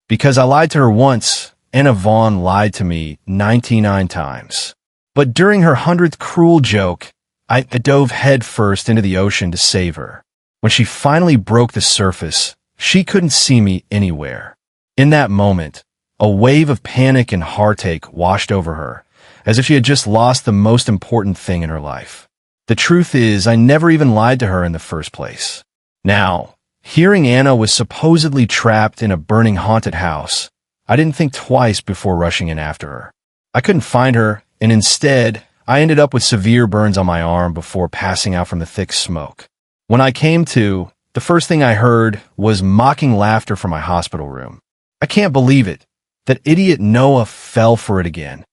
Because I lied to her once, Anna Vaughn lied to me 99 times. But during her 100th cruel joke, I dove headfirst into the ocean to save her. When she finally broke the surface, she couldn't see me anywhere. In that moment, a wave of panic and heartache washed over her, as if she had just lost the most important thing in her life. The truth is, I never even lied to her in the first place. Now, hearing Anna was supposedly trapped in a burning haunted house, I didn't think twice before rushing in after her. I couldn't find her, and instead, I ended up with severe burns on my arm before passing out from the thick smoke. When I came to, the first thing I heard was mocking laughter from my hospital room. I can't believe it. That idiot Noah fell for it again.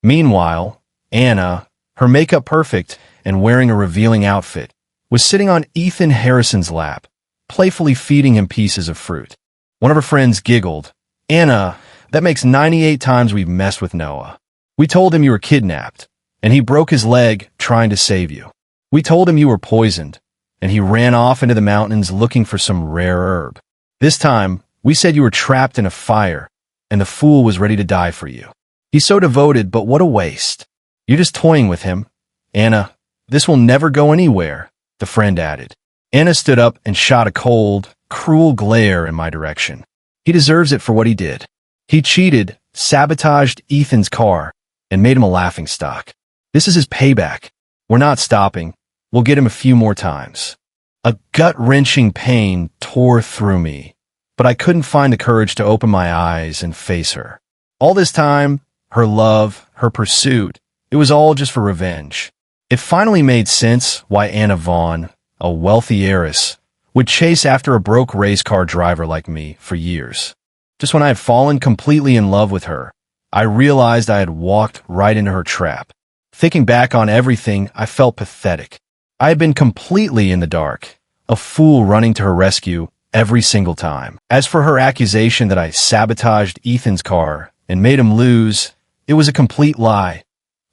Meanwhile, Anna, her makeup perfect and wearing a revealing outfit, was sitting on Ethan Harrison's lap, playfully feeding him pieces of fruit. One of her friends giggled. "Anna, that makes 98 times we've messed with Noah. We told him you were kidnapped, and he broke his leg trying to save you. We told him you were poisoned, and he ran off into the mountains looking for some rare herb. This time, we said you were trapped in a fire, and the fool was ready to die for you. He's so devoted, but what a waste. You're just toying with him. Anna, this will never go anywhere," the friend added. Anna stood up and shot a cold, cruel glare in my direction. He deserves it for what he did. He cheated, sabotaged Ethan's car, and made him a laughingstock. This is his payback. We're not stopping. We'll get him a few more times. A gut-wrenching pain tore through me, but I couldn't find the courage to open my eyes and face her. All this time, her love, her pursuit, it was all just for revenge. It finally made sense why Anna Vaughn, a wealthy heiress, would chase after a broke race car driver like me for years. Just when I had fallen completely in love with her, I realized I had walked right into her trap. Thinking back on everything, I felt pathetic. I had been completely in the dark, a fool running to her rescue every single time. As for her accusation that I sabotaged Ethan's car and made him lose, it was a complete lie.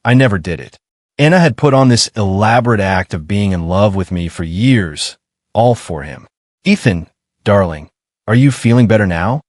I never did it. Anna had put on this elaborate act of being in love with me for years, all for him. "Ethan, darling, are you feeling better now?"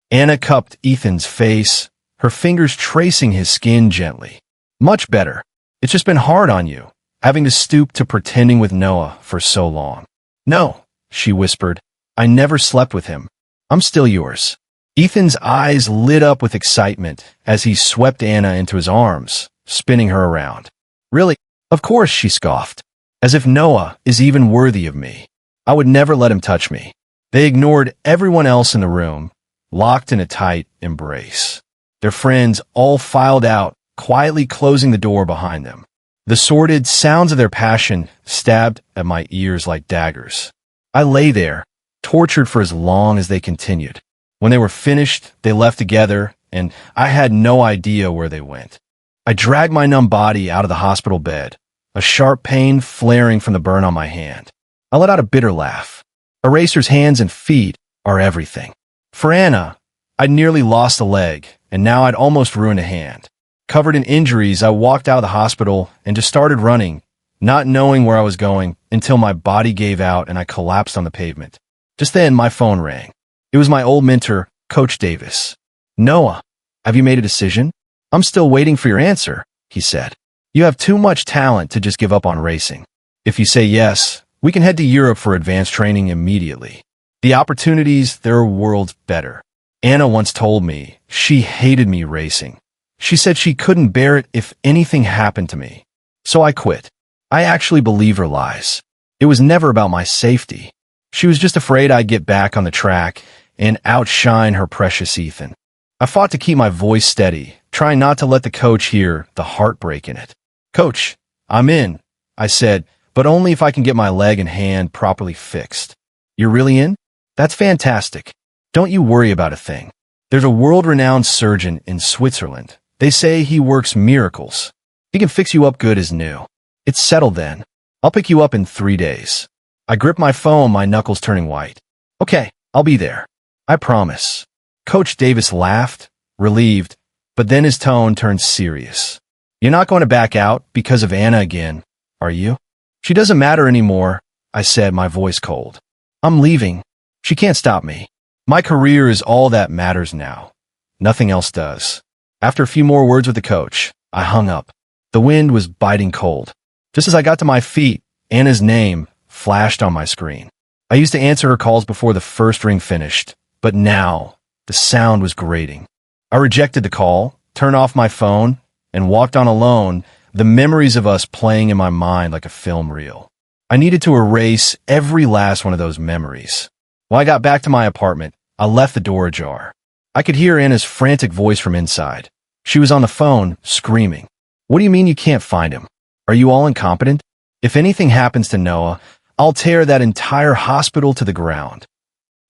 Anna cupped Ethan's face, her fingers tracing his skin gently. "Much better. It's just been hard on you, having to stoop to pretending with Noah for so long." "No," she whispered. "I never slept with him. I'm still yours." Ethan's eyes lit up with excitement as he swept Anna into his arms, spinning her around. "Really? Of course," she scoffed. "As if Noah is even worthy of me. I would never let him touch me." They ignored everyone else in the room, locked in a tight embrace. Their friends all filed out, quietly closing the door behind them. The sordid sounds of their passion stabbed at my ears like daggers. I lay there, tortured for as long as they continued. When they were finished, they left together, and I had no idea where they went. I dragged my numb body out of the hospital bed, a sharp pain flaring from the burn on my hand. I let out a bitter laugh. Eraser's hands and feet are everything. For Anna, I'd nearly lost a leg, and now I'd almost ruined a hand. Covered in injuries, I walked out of the hospital and just started running, not knowing where I was going until my body gave out and I collapsed on the pavement. Just then, my phone rang. It was my old mentor, Coach Davis. "Noah, have you made a decision?" "I'm still waiting for your answer," he said. "You have too much talent to just give up on racing. If you say yes, we can head to Europe for advanced training immediately. The opportunities, they're worlds better." Anna once told me she hated me racing. She said she couldn't bear it if anything happened to me. So I quit. I actually believe her lies. It was never about my safety. She was just afraid I'd get back on the track and outshine her precious Ethan. I fought to keep my voice steady, trying not to let the coach hear the heartbreak in it. "Coach, I'm in," I said, "but only if I can get my leg and hand properly fixed." "You're really in? That's fantastic. Don't you worry about a thing. There's a world-renowned surgeon in Switzerland. They say he works miracles. He can fix you up good as new. It's settled then. I'll pick you up in 3 days." I gripped my phone, my knuckles turning white. "Okay, I'll be there. I promise." Coach Davis laughed, relieved, but then his tone turned serious. "You're not going to back out because of Anna again, are you?" "She doesn't matter anymore," I said, my voice cold. "I'm leaving. She can't stop me." My career is all that matters now. Nothing else does. After a few more words with the coach, I hung up. The wind was biting cold. Just as I got to my feet, Anna's name flashed on my screen. I used to answer her calls before the first ring finished, but now the sound was grating. I rejected the call, turned off my phone, and walked on alone, the memories of us playing in my mind like a film reel. I needed to erase every last one of those memories. When I got back to my apartment, I left the door ajar. I could hear Anna's frantic voice from inside. She was on the phone, screaming. "What do you mean you can't find him? Are you all incompetent? If anything happens to Noah, I'll tear that entire hospital to the ground."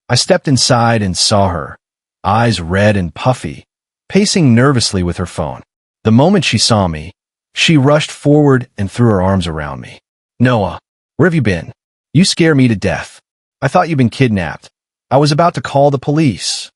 I stepped inside and saw her, eyes red and puffy, pacing nervously with her phone. The moment she saw me, she rushed forward and threw her arms around me. "Noah, where have you been? You scare me to death. I thought you'd been kidnapped. I was about to call the police."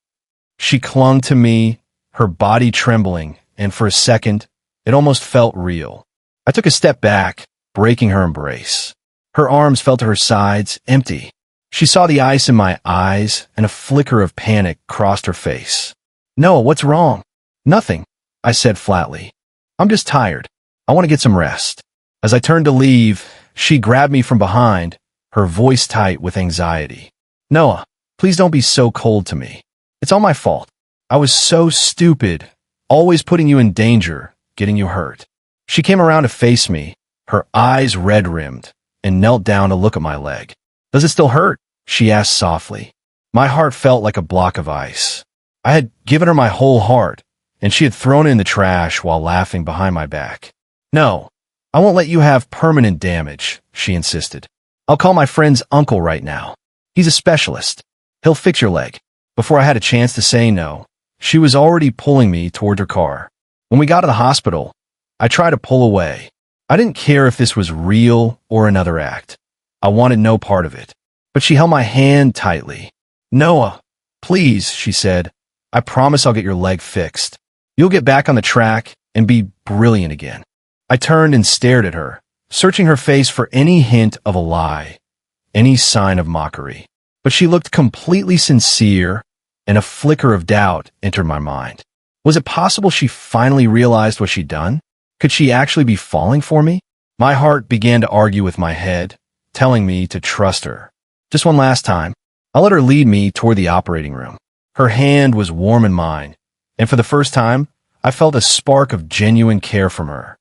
She clung to me, her body trembling, and for a second, it almost felt real. I took a step back, breaking her embrace. Her arms fell to her sides, empty. She saw the ice in my eyes, and a flicker of panic crossed her face. "Noah, what's wrong?" "Nothing," I said flatly. "I'm just tired. I want to get some rest." As I turned to leave, she grabbed me from behind, her voice tight with anxiety. "Noah, please don't be so cold to me. It's all my fault. I was so stupid, always putting you in danger, getting you hurt." She came around to face me, her eyes red-rimmed, and knelt down to look at my leg. "Does it still hurt?" she asked softly. My heart felt like a block of ice. I had given her my whole heart, and she had thrown it in the trash while laughing behind my back. "No, I won't let you have permanent damage," she insisted. "I'll call my friend's uncle right now. He's a specialist. He'll fix your leg." Before I had a chance to say no, she was already pulling me toward her car. When we got to the hospital, I tried to pull away. I didn't care if this was real or another act. I wanted no part of it. But she held my hand tightly. "Noah, please," she said. "I promise I'll get your leg fixed. You'll get back on the track and be brilliant again." I turned and stared at her, searching her face for any hint of a lie, any sign of mockery. But she looked completely sincere, and a flicker of doubt entered my mind. Was it possible she finally realized what she'd done? Could she actually be falling for me? My heart began to argue with my head, telling me to trust her. Just one last time, I let her lead me toward the operating room. Her hand was warm in mine, and for the first time, I felt a spark of genuine care from her.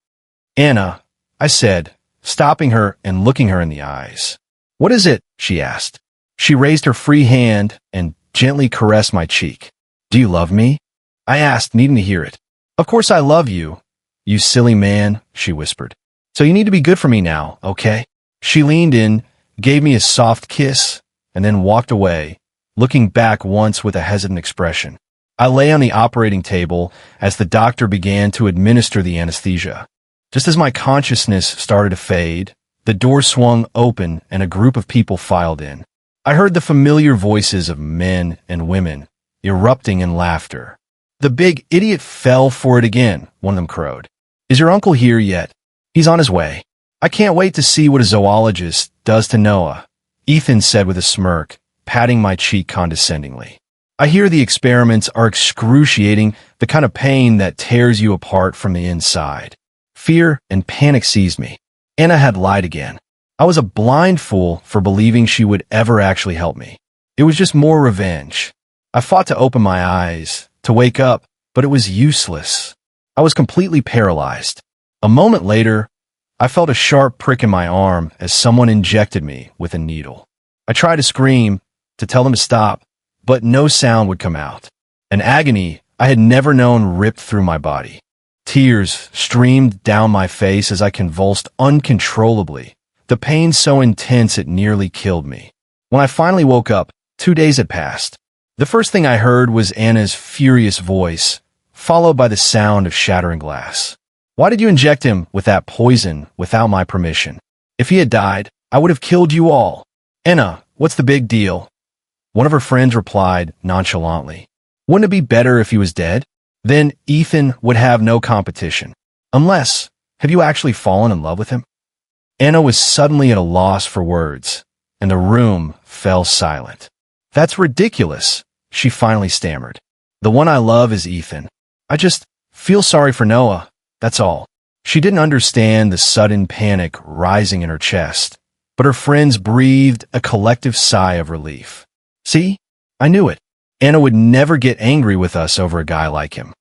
"Anna," I said, stopping her and looking her in the eyes. "What is it?" she asked. She raised her free hand and gently caressed my cheek. "Do you love me?" I asked, needing to hear it. "Of course I love you, you silly man," she whispered. "So you need to be good for me now, okay?" She leaned in, gave me a soft kiss, and then walked away, looking back once with a hesitant expression. I lay on the operating table as the doctor began to administer the anesthesia. Just as my consciousness started to fade, the door swung open and a group of people filed in. I heard the familiar voices of men and women, erupting in laughter. "The big idiot fell for it again," one of them crowed. "Is your uncle here yet?" "He's on his way. I can't wait to see what a zoologist does to Noah," Ethan said with a smirk, patting my cheek condescendingly. "I hear the experiments are excruciating, the kind of pain that tears you apart from the inside." Fear and panic seized me. Anna had lied again. I was a blind fool for believing she would ever actually help me. It was just more revenge. I fought to open my eyes, to wake up, but it was useless. I was completely paralyzed. A moment later, I felt a sharp prick in my arm as someone injected me with a needle. I tried to scream, to tell them to stop, but no sound would come out. An agony I had never known ripped through my body. Tears streamed down my face as I convulsed uncontrollably, the pain so intense it nearly killed me. When I finally woke up, 2 days had passed. The first thing I heard was Anna's furious voice, followed by the sound of shattering glass. "Why did you inject him with that poison without my permission? If he had died, I would have killed you all." "Anna, what's the big deal?" One of her friends replied nonchalantly. "Wouldn't it be better if he was dead? Then Ethan would have no competition. Unless, have you actually fallen in love with him?" Anna was suddenly at a loss for words, and the room fell silent. "That's ridiculous," she finally stammered. The one I love is Ethan. I just feel sorry for Noah, that's all. She didn't understand the sudden panic rising in her chest, but her friends breathed a collective sigh of relief. See? I knew it. Anna would never get angry with us over a guy like him.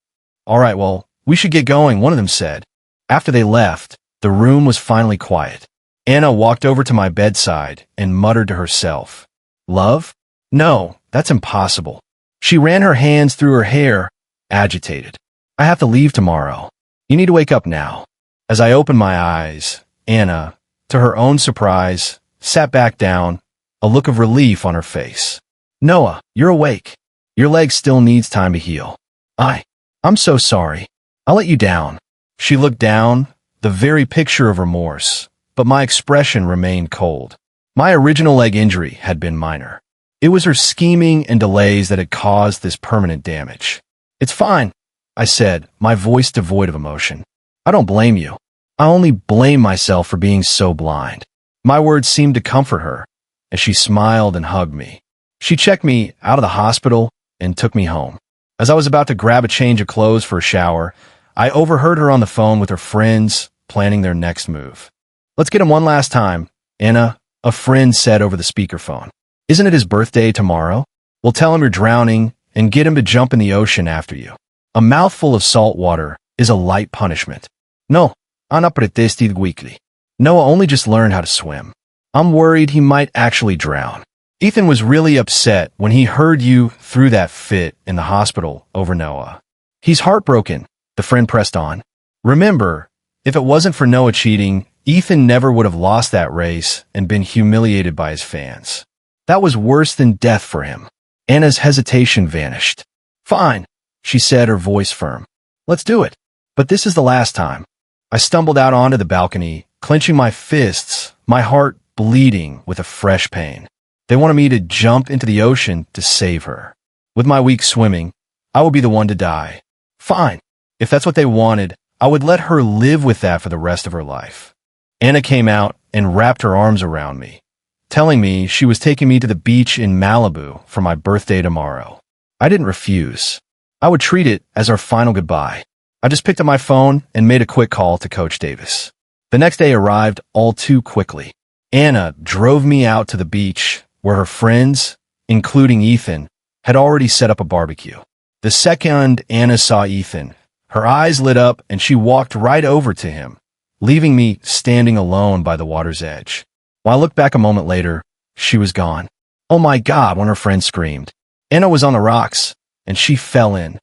All right, well, we should get going, one of them said. After they left, the room was finally quiet. Anna walked over to my bedside and muttered to herself, "Love? No, that's impossible." She ran her hands through her hair, agitated. "I have to leave tomorrow. You need to wake up now." As I opened my eyes, Anna, to her own surprise, sat back down, a look of relief on her face. "Noah, you're awake. Your leg still needs time to heal. I'm so sorry. I let you down." She looked down, the very picture of remorse, but my expression remained cold. My original leg injury had been minor. It was her scheming and delays that had caused this permanent damage. "It's fine," I said, my voice devoid of emotion. "I don't blame you. I only blame myself for being so blind." My words seemed to comfort her, as she smiled and hugged me. She checked me out of the hospital and took me home. As I was about to grab a change of clothes for a shower, I overheard her on the phone with her friends planning their next move. "Let's get him one last time, Anna," a friend said over the speakerphone. "Isn't it his birthday tomorrow? We'll tell him you're drowning and get him to jump in the ocean after you. A mouthful of salt water is a light punishment." "No, I'm not pretested weekly. Noah only just learned how to swim. I'm worried he might actually drown." Ethan was really upset when he heard you threw that fit in the hospital over Noah. "He's heartbroken," the friend pressed on. "Remember, if it wasn't for Noah cheating, Ethan never would have lost that race and been humiliated by his fans. That was worse than death for him." Anna's hesitation vanished. "Fine," she said, her voice firm. "Let's do it. But this is the last time." I stumbled out onto the balcony, clenching my fists, my heart bleeding with a fresh pain. They wanted me to jump into the ocean to save her. With my weak swimming, I would be the one to die. Fine. If that's what they wanted, I would let her live with that for the rest of her life. Anna came out and wrapped her arms around me, telling me she was taking me to the beach in Malibu for my birthday tomorrow. I didn't refuse. I would treat it as our final goodbye. I just picked up my phone and made a quick call to Coach Davis. The next day arrived all too quickly. Anna drove me out to the beach where her friends, including Ethan, had already set up a barbecue. The second Anna saw Ethan, her eyes lit up and she walked right over to him, leaving me standing alone by the water's edge. When I looked back a moment later, she was gone. "Oh my God," one of her friends screamed. Anna was on the rocks, and she fell in.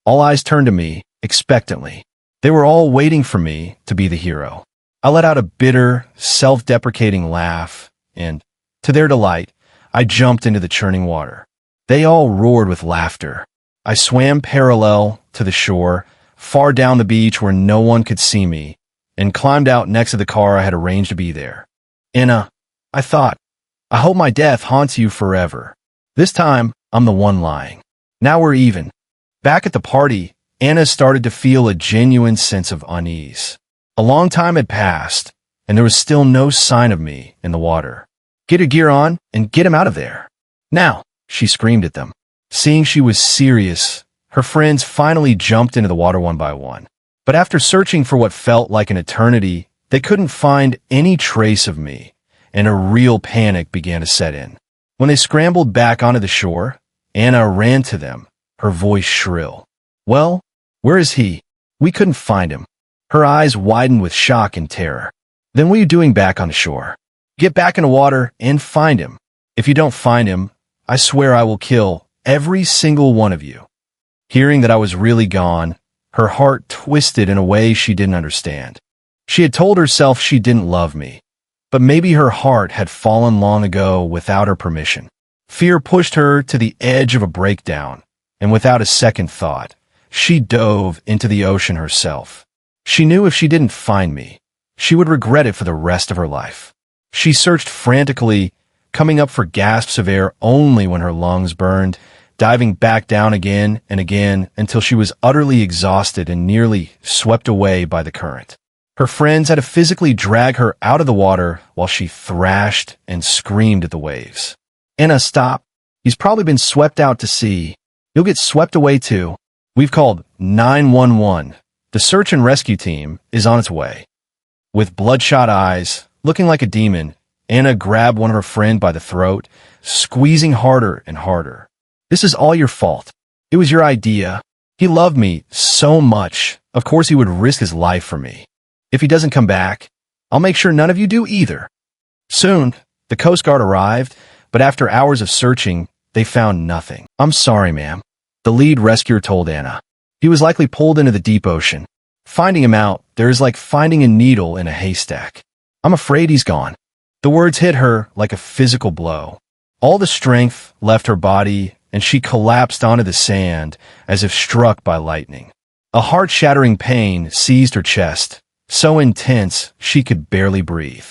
All eyes turned to me, expectantly. They were all waiting for me to be the hero. I let out a bitter, self-deprecating laugh, and, to their delight, I jumped into the churning water. They all roared with laughter. I swam parallel to the shore, far down the beach where no one could see me, and climbed out next to the car I had arranged to be there. "Anna," I thought, "I hope my death haunts you forever. This time, I'm the one lying." Now we're even. Back at the party, Anna started to feel a genuine sense of unease. A long time had passed, and there was still no sign of me in the water. "Get your gear on and get him out of there. Now," she screamed at them. Seeing she was serious, her friends finally jumped into the water one by one. But after searching for what felt like an eternity, they couldn't find any trace of me, and a real panic began to set in. When they scrambled back onto the shore, Anna ran to them, her voice shrill. "Well, where is he? We couldn't find him." Her eyes widened with shock and terror. "Then what are you doing back on the shore? Get back in the water and find him. If you don't find him, I swear I will kill every single one of you." Hearing that I was really gone, her heart twisted in a way she didn't understand. She had told herself she didn't love me, but maybe her heart had fallen long ago without her permission. Fear pushed her to the edge of a breakdown, and without a second thought, she dove into the ocean herself. She knew if she didn't find me, she would regret it for the rest of her life. She searched frantically, coming up for gasps of air only when her lungs burned, diving back down again and again until she was utterly exhausted and nearly swept away by the current. Her friends had to physically drag her out of the water while she thrashed and screamed at the waves. "Anna, stop. He's probably been swept out to sea." You'll get swept away too. We've called 911. The search and rescue team is on its way. With bloodshot eyes, looking like a demon, Anna grabbed one of her friend by the throat, squeezing harder and harder. This is all your fault. It was your idea. He loved me so much. Of course he would risk his life for me. If he doesn't come back, I'll make sure none of you do either. Soon, the Coast Guard arrived, but after hours of searching, they found nothing. I'm sorry, ma'am, the lead rescuer told Anna. He was likely pulled into the deep ocean. Finding him out, there is like finding a needle in a haystack. I'm afraid he's gone. The words hit her like a physical blow. All the strength left her body, and she collapsed onto the sand as if struck by lightning. A heart-shattering pain seized her chest, so intense she could barely breathe.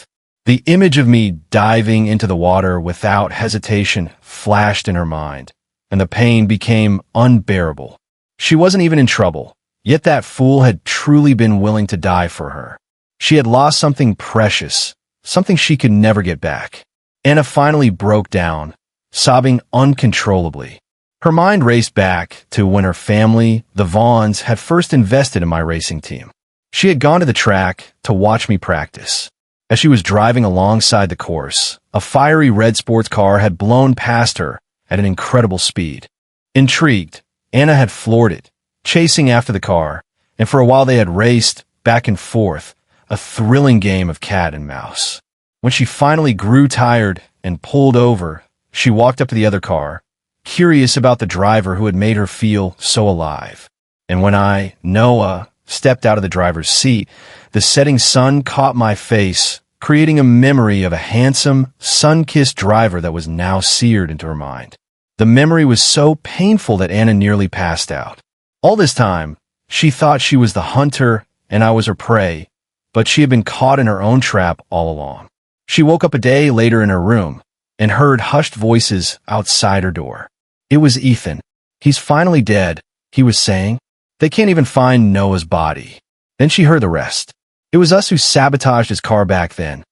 The image of me diving into the water without hesitation flashed in her mind, and the pain became unbearable. She wasn't even in trouble, yet that fool had truly been willing to die for her. She had lost something precious, something she could never get back. Anna finally broke down, sobbing uncontrollably. Her mind raced back to when her family, the Vaughns, had first invested in my racing team. She had gone to the track to watch me practice. As she was driving alongside the course, a fiery red sports car had blown past her at an incredible speed. Intrigued, Anna had floored it, chasing after the car, and for a while they had raced back and forth, a thrilling game of cat and mouse. When she finally grew tired and pulled over, she walked up to the other car, curious about the driver who had made her feel so alive. And when I, Noah, stepped out of the driver's seat, the setting sun caught my face, creating a memory of a handsome, sun-kissed driver that was now seared into her mind. The memory was so painful that Anna nearly passed out. All this time, she thought she was the hunter and I was her prey, but she had been caught in her own trap all along. She woke up a day later in her room and heard hushed voices outside her door. It was Ethan. He's finally dead, he was saying. They can't even find Noah's body. Then she heard the rest. It was us who sabotaged his car back then,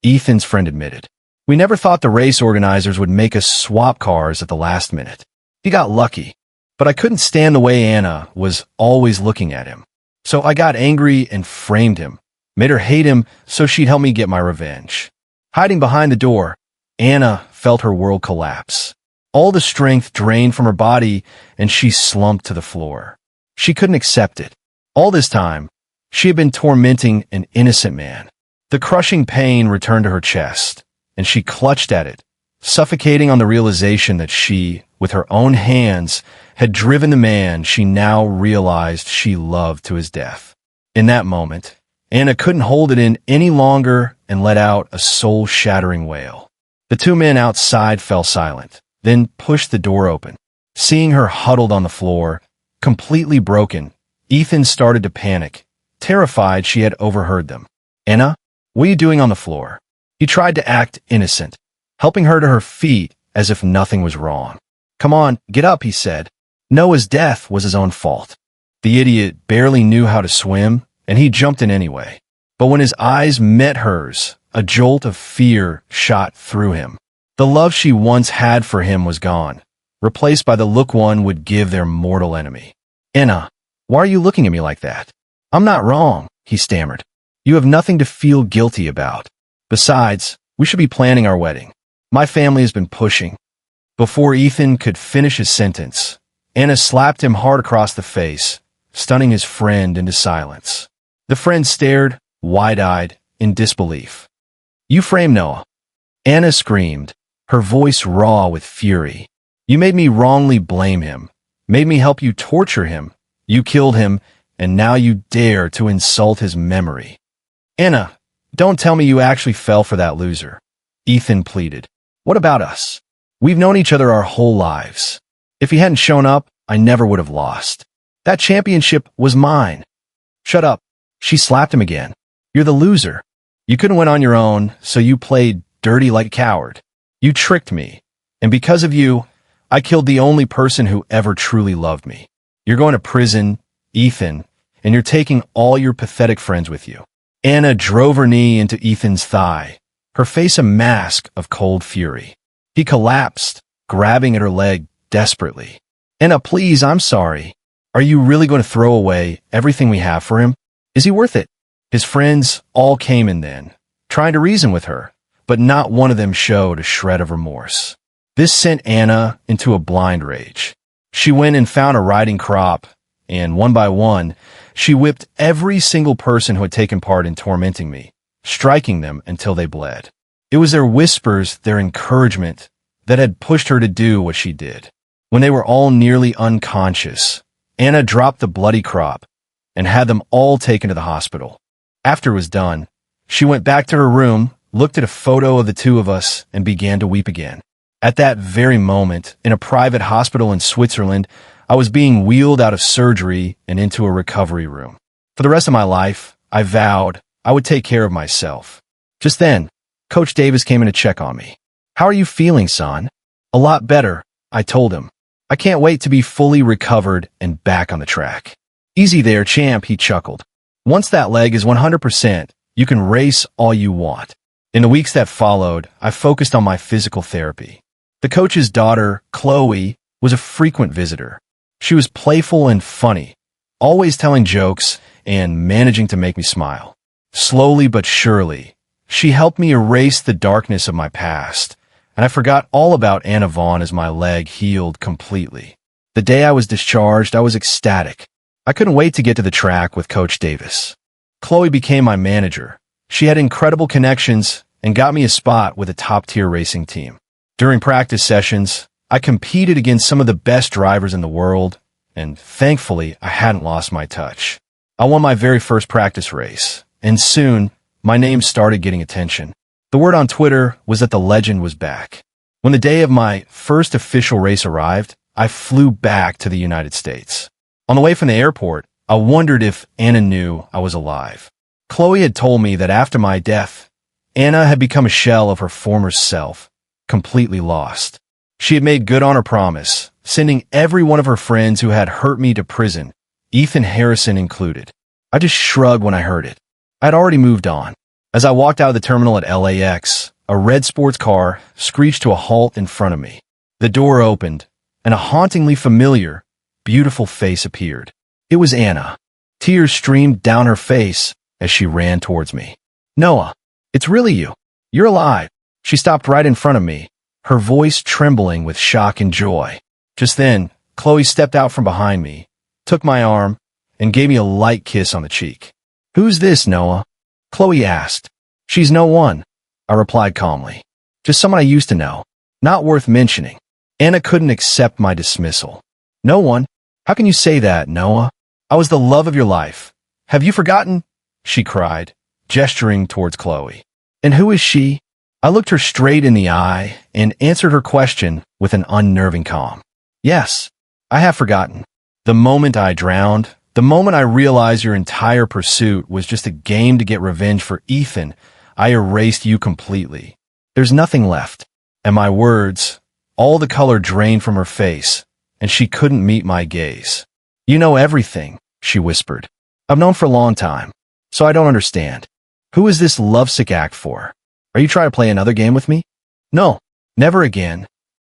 Ethan's friend admitted. We never thought the race organizers would make us swap cars at the last minute. He got lucky, but I couldn't stand the way Anna was always looking at him. So I got angry and framed him, made her hate him so she'd help me get my revenge. Hiding behind the door, Anna felt her world collapse. All the strength drained from her body, and she slumped to the floor. She couldn't accept it. All this time, she had been tormenting an innocent man. The crushing pain returned to her chest, and she clutched at it, suffocating on the realization that she, with her own hands, had driven the man she now realized she loved to his death. In that moment, Anna couldn't hold it in any longer and let out a soul-shattering wail. The two men outside fell silent, then pushed the door open. Seeing her huddled on the floor, completely broken, Ethan started to panic, terrified she had overheard them. Anna, what are you doing on the floor? He tried to act innocent, helping her to her feet as if nothing was wrong. Come on, get up, he said. Noah's death was his own fault. The idiot barely knew how to swim, and he jumped in anyway. But when his eyes met hers, a jolt of fear shot through him. The love she once had for him was gone, replaced by the look one would give their mortal enemy. Anna, why are you looking at me like that? I'm not wrong, he stammered. You have nothing to feel guilty about. Besides, we should be planning our wedding. My family has been pushing. Before Ethan could finish his sentence, Anna slapped him hard across the face, stunning his friend into silence. The friend stared, wide-eyed, in disbelief. You framed Noah. Anna screamed, her voice raw with fury. You made me wrongly blame him, made me help you torture him. You killed him, and now you dare to insult his memory. Anna, don't tell me you actually fell for that loser. Ethan pleaded. What about us? We've known each other our whole lives. If he hadn't shown up, I never would have lost. That championship was mine. Shut up. She slapped him again. You're the loser. You couldn't win on your own, so you played dirty like a coward. You tricked me, and because of you, I killed the only person who ever truly loved me. You're going to prison, Ethan, and you're taking all your pathetic friends with you. Anna drove her knee into Ethan's thigh, her face a mask of cold fury. He collapsed, grabbing at her leg desperately. Anna, please, I'm sorry. Are you really going to throw away everything we have for him? Is he worth it? His friends all came in then, trying to reason with her, but not one of them showed a shred of remorse. This sent Anna into a blind rage. She went and found a riding crop, and one by one, she whipped every single person who had taken part in tormenting me, striking them until they bled. It was their whispers, their encouragement, that had pushed her to do what she did. When they were all nearly unconscious, Anna dropped the bloody crop and had them all taken to the hospital. After it was done, she went back to her room, looked at a photo of the two of us, and began to weep again. At that very moment, in a private hospital in Switzerland, I was being wheeled out of surgery and into a recovery room. For the rest of my life, I vowed I would take care of myself. Just then, Coach Davis came in to check on me. "How are you feeling, son?" "A lot better," I told him. "I can't wait to be fully recovered and back on the track." "Easy there, champ," he chuckled. "Once that leg is 100%, you can race all you want." In the weeks that followed, I focused on my physical therapy. The coach's daughter, Chloe, was a frequent visitor. She was playful and funny, always telling jokes and managing to make me smile. Slowly but surely, she helped me erase the darkness of my past, and I forgot all about Anna Vaughn as my leg healed completely. The day I was discharged, I was ecstatic. I couldn't wait to get to the track with Coach Davis. Chloe became my manager. She had incredible connections and got me a spot with a top-tier racing team. During practice sessions, I competed against some of the best drivers in the world, and thankfully, I hadn't lost my touch. I won my very first practice race, and soon, my name started getting attention. The word on Twitter was that the legend was back. When the day of my first official race arrived, I flew back to the United States. On the way from the airport, I wondered if Anna knew I was alive. Chloe had told me that after my death, Anna had become a shell of her former self, completely lost. She had made good on her promise, sending every one of her friends who had hurt me to prison, Ethan Harrison included. I just shrugged when I heard it. I had already moved on. As I walked out of the terminal at LAX, a red sports car screeched to a halt in front of me. The door opened, and a hauntingly familiar, beautiful face appeared. It was Anna. Tears streamed down her face as she ran towards me. "Noah, it's really you. You're alive." She stopped right in front of me, her voice trembling with shock and joy. Just then, Chloe stepped out from behind me, took my arm, and gave me a light kiss on the cheek. "Who's this, Noah?" Chloe asked. "She's no one," I replied calmly. "Just someone I used to know. Not worth mentioning." Anna couldn't accept my dismissal. "No one? How can you say that, Noah? I was the love of your life. Have you forgotten?" she cried, gesturing towards Chloe. "And who is she?" I looked her straight in the eye and answered her question with an unnerving calm. "Yes, I have forgotten. The moment I drowned, the moment I realized your entire pursuit was just a game to get revenge for Ethan, I erased you completely. There's nothing left." At my words, all the color drained from her face, and she couldn't meet my gaze. "You know everything," she whispered. "I've known for a long time, so I don't understand. Who is this lovesick act for? Are you trying to play another game with me?" "No, never again,"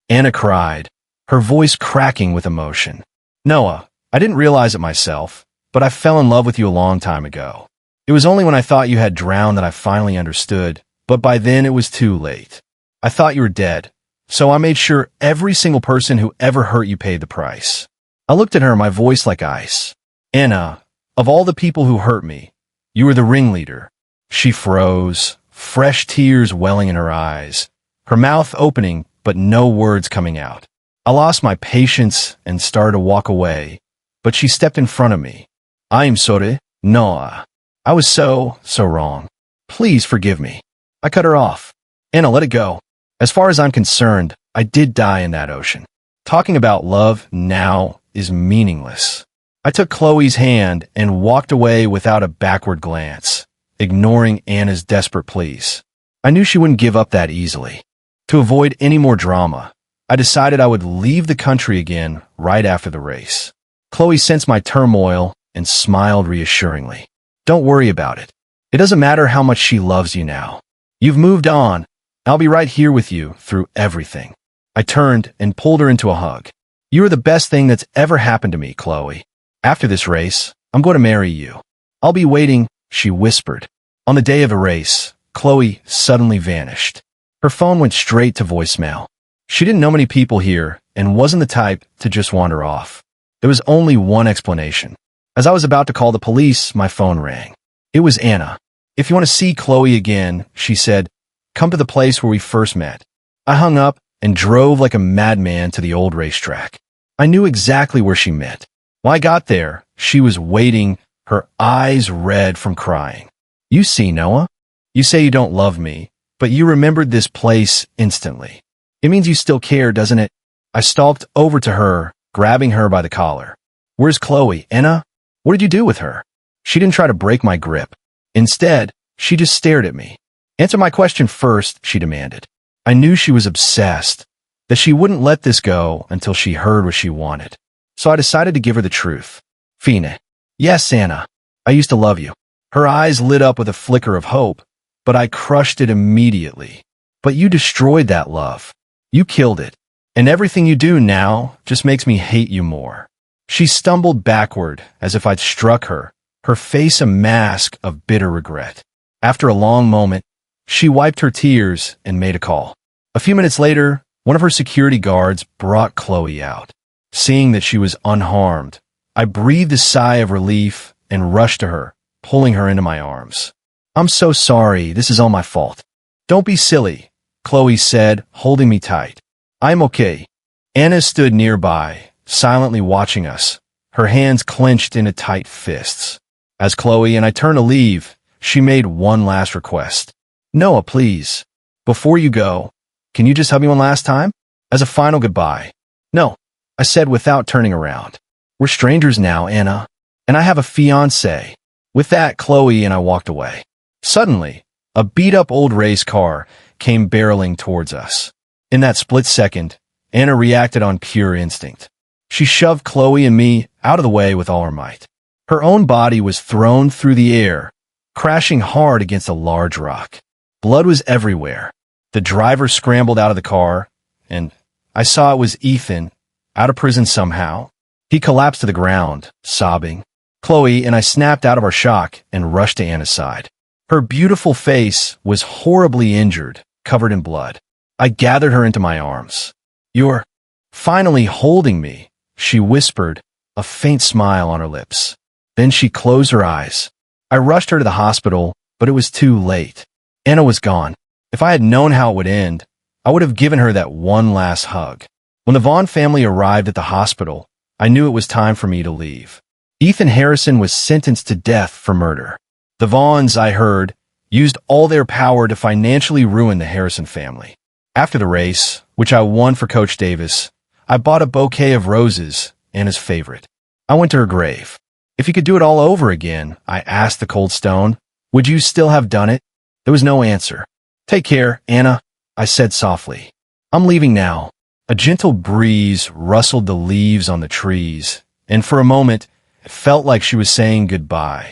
Anna cried, her voice cracking with emotion. "Noah, I didn't realize it myself, but I fell in love with you a long time ago. It was only when I thought you had drowned that I finally understood, but by then it was too late. I thought you were dead, so I made sure every single person who ever hurt you paid the price." I looked at her, my voice like ice. "Anna, of all the people who hurt me, you were the ringleader." She froze, fresh tears welling in her eyes, her mouth opening but no words coming out. I lost my patience and started to walk away, but she stepped in front of me. "I'm sorry, Noah. I was so wrong. Please forgive me." I cut her off. "Anna, let it go. As far as I'm concerned, I did die in that ocean. Talking about love now is meaningless." I took Chloe's hand and walked away without a backward glance, ignoring Anna's desperate pleas. I knew she wouldn't give up that easily. To avoid any more drama, I decided I would leave the country again right after the race. Chloe sensed my turmoil and smiled reassuringly. "Don't worry about it. It doesn't matter how much she loves you now. You've moved on. I'll be right here with you through everything." I turned and pulled her into a hug. You are the best thing that's ever happened to me, Chloe. After this race, I'm going to marry you. I'll be waiting, she whispered. On the day of the race, Chloe suddenly vanished. Her phone went straight to voicemail. She didn't know many people here and wasn't the type to just wander off. There was only one explanation. As I was about to call the police, my phone rang. It was Anna. If you want to see Chloe again, she said, come to the place where we first met. I hung up and drove like a madman to the old racetrack. I knew exactly where she met. When I got there, she was waiting, her eyes red from crying. You see, Noah? You say you don't love me, but you remembered this place instantly. It means you still care, doesn't it? I stalked over to her, grabbing her by the collar. Where's Chloe, Anna? What did you do with her? She didn't try to break my grip. Instead, she just stared at me. Answer my question first, she demanded. I knew she was obsessed, that she wouldn't let this go until she heard what she wanted. So I decided to give her the truth. Fine. Yes, Anna. I used to love you. Her eyes lit up with a flicker of hope, but I crushed it immediately. But you destroyed that love. You killed it. And everything you do now just makes me hate you more. She stumbled backward as if I'd struck her, her face a mask of bitter regret. After a long moment, she wiped her tears and made a call. A few minutes later, one of her security guards brought Chloe out. Seeing that she was unharmed, I breathed a sigh of relief and rushed to her, pulling her into my arms. I'm so sorry, this is all my fault. Don't be silly, Chloe said, holding me tight. I'm okay. Anna stood nearby, silently watching us, her hands clenched into tight fists. As Chloe and I turned to leave, she made one last request. Noah, please. Before you go, can you just hug me one last time? As a final goodbye. No, I said without turning around. We're strangers now, Anna. And I have a fiancé. With that, Chloe and I walked away. Suddenly, a beat-up old race car came barreling towards us. In that split second, Anna reacted on pure instinct. She shoved Chloe and me out of the way with all her might. Her own body was thrown through the air, crashing hard against a large rock. Blood was everywhere. The driver scrambled out of the car, and I saw it was Ethan, out of prison somehow. He collapsed to the ground, sobbing. Chloe and I snapped out of our shock and rushed to Anna's side. Her beautiful face was horribly injured, covered in blood. I gathered her into my arms. You're finally holding me, she whispered, a faint smile on her lips. Then she closed her eyes. I rushed her to the hospital, but it was too late. Anna was gone. If I had known how it would end, I would have given her that one last hug. When the Vaughn family arrived at the hospital, I knew it was time for me to leave. Ethan Harrison was sentenced to death for murder. The Vaughns, I heard, used all their power to financially ruin the Harrison family. After the race, which I won for Coach Davis, I bought a bouquet of roses, Anna's favorite. I went to her grave. If you could do it all over again, I asked the cold stone, would you still have done it? There was no answer. Take care, Anna, I said softly. I'm leaving now. A gentle breeze rustled the leaves on the trees, and for a moment, it felt like she was saying goodbye.